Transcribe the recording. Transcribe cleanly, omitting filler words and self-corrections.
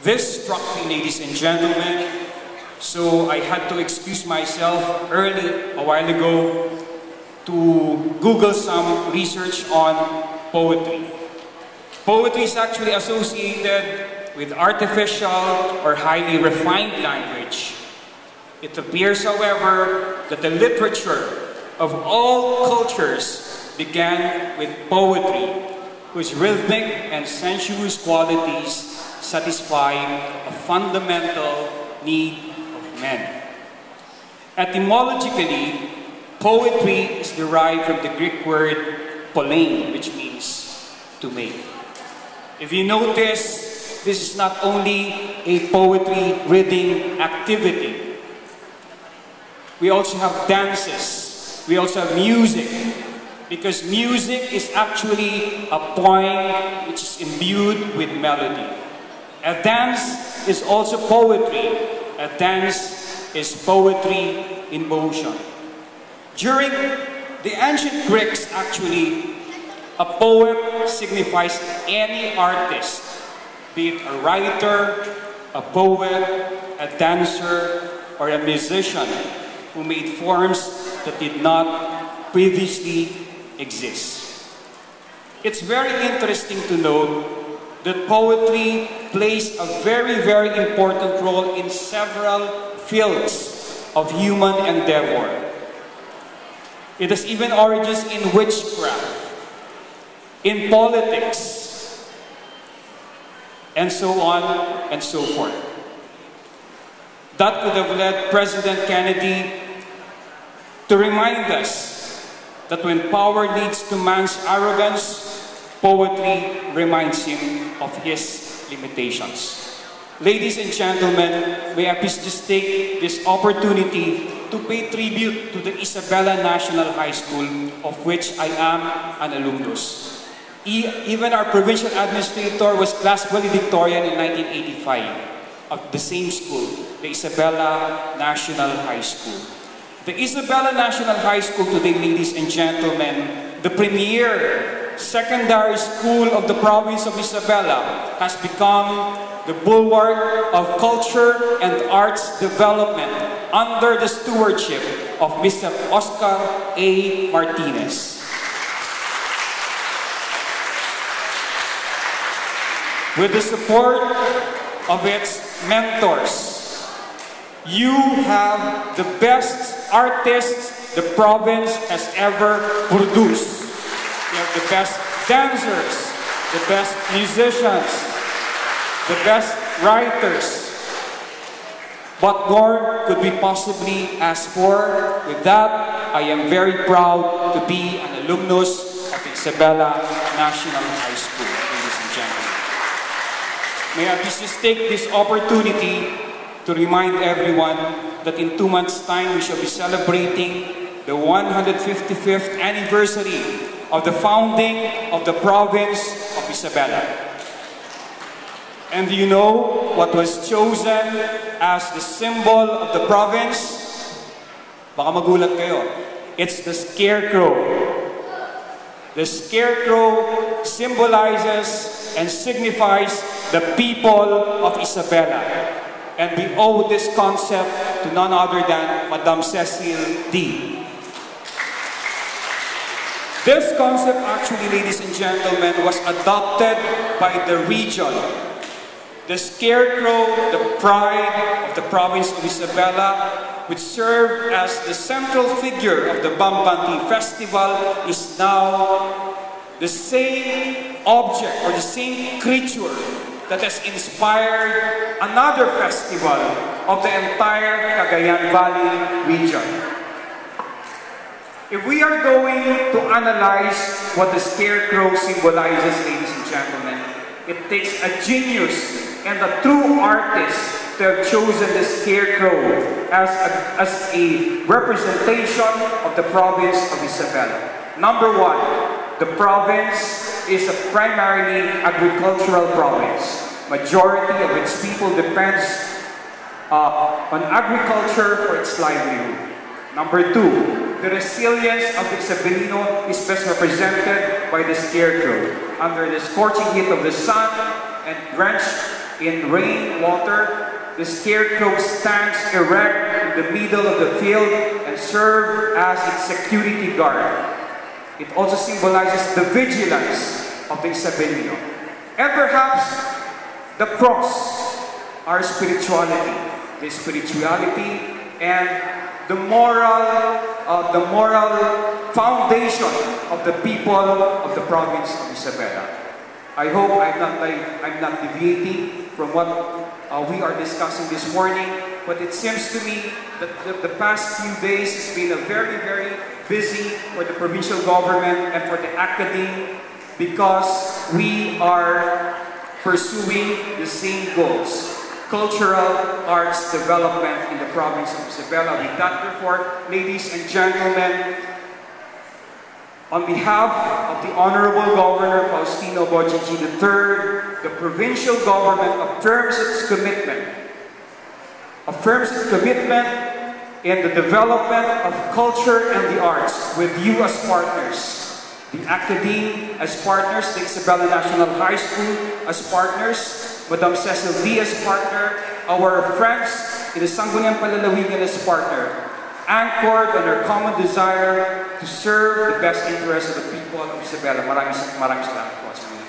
This struck me, ladies and gentlemen, so I had to excuse myself a while ago to Google some research on poetry. Poetry is actually associated with artificial or highly refined language. It appears, however, that the literature of all cultures began with poetry, whose rhythmic and sensuous qualities satisfy a fundamental need of men. Etymologically, poetry is derived from the Greek word polein, which means to make. If you notice, this is not only a poetry reading activity. We also have dances. We also have music. Because music is actually a poem which is imbued with melody. A dance is also poetry. A dance is poetry in motion. During the ancient Greeks, actually, a poet signifies any artist, be it a writer, a poet, a dancer, or a musician who made forms that did not previously exist. It's very interesting to note that poetry plays a very, very important role in several fields of human endeavor. It has even origins in witchcraft, in politics, and so on and so forth. That could have led President Kennedy to remind us that when power leads to man's arrogance, poetry reminds him of his limitations. Ladies and gentlemen, may I please just take this opportunity to pay tribute to the Isabela National High School, of which I am an alumnus. Even our provincial administrator was class valedictorian in 1985 of the same school, the Isabela National High School. The Isabela National High School today, ladies and gentlemen, the premier secondary school of the province of Isabela, has become the bulwark of culture and arts development under the stewardship of Mr. Oscar A. Martinez. With the support of its mentors, you have the best artists the province has ever produced. You have the best dancers, the best musicians, the best writers. What more could we possibly ask for? With that, I am very proud to be an alumnus of Isabela National High School, ladies and gentlemen. May I please just take this opportunity to remind everyone that in 2 months' time we shall be celebrating the 155th anniversary of the founding of the province of Isabela. And do you know what was chosen as the symbol of the province? Baka magulat kayo. It's the scarecrow. The scarecrow symbolizes and signifies the people of Isabela. And we owe this concept to none other than Madame Cecile D. This concept actually, ladies and gentlemen, was adopted by the region. The scarecrow, the pride of the province of Isabela, which served as the central figure of the Bambanti Festival, is now the same object or the same creature that has inspired another festival of the entire Cagayan Valley region. If we are going to analyze what the scarecrow symbolizes, ladies and gentlemen, it takes a genius and a true artist to have chosen the scarecrow as a representation of the province of Isabela. Number one, the province is a primarily agricultural province. Majority of its people depends on agriculture for its livelihood. Number two, the resilience of the Isabelino is best represented by the scarecrow. Under the scorching heat of the sun and drenched in rain, water. The scarecrow stands erect in the middle of the field and serves as its security guard. It also symbolizes the vigilance of the Isabelino. And perhaps the cross, our spirituality, the spirituality and the moral foundation of the people of the province of Isabela. I hope I'm not deviating from what we are discussing this morning, but it seems to me that the past few days has been a very, very busy for the provincial government and for the academe because we are pursuing the same goals. Cultural arts development in the province of Isabela. With that, therefore, ladies and gentlemen, on behalf of the Honorable Governor Faustino Bojiji III, the provincial government affirms its commitment in the development of culture and the arts with you as partners, the Academe as partners, the Isabela National High School as partners, Madam Cecil D as partner, our friends in the Sangguniang Palalawigan as partner, anchored on our common desire to serve the best interests of the people of Isabela. Maraming salamat po sa inyo.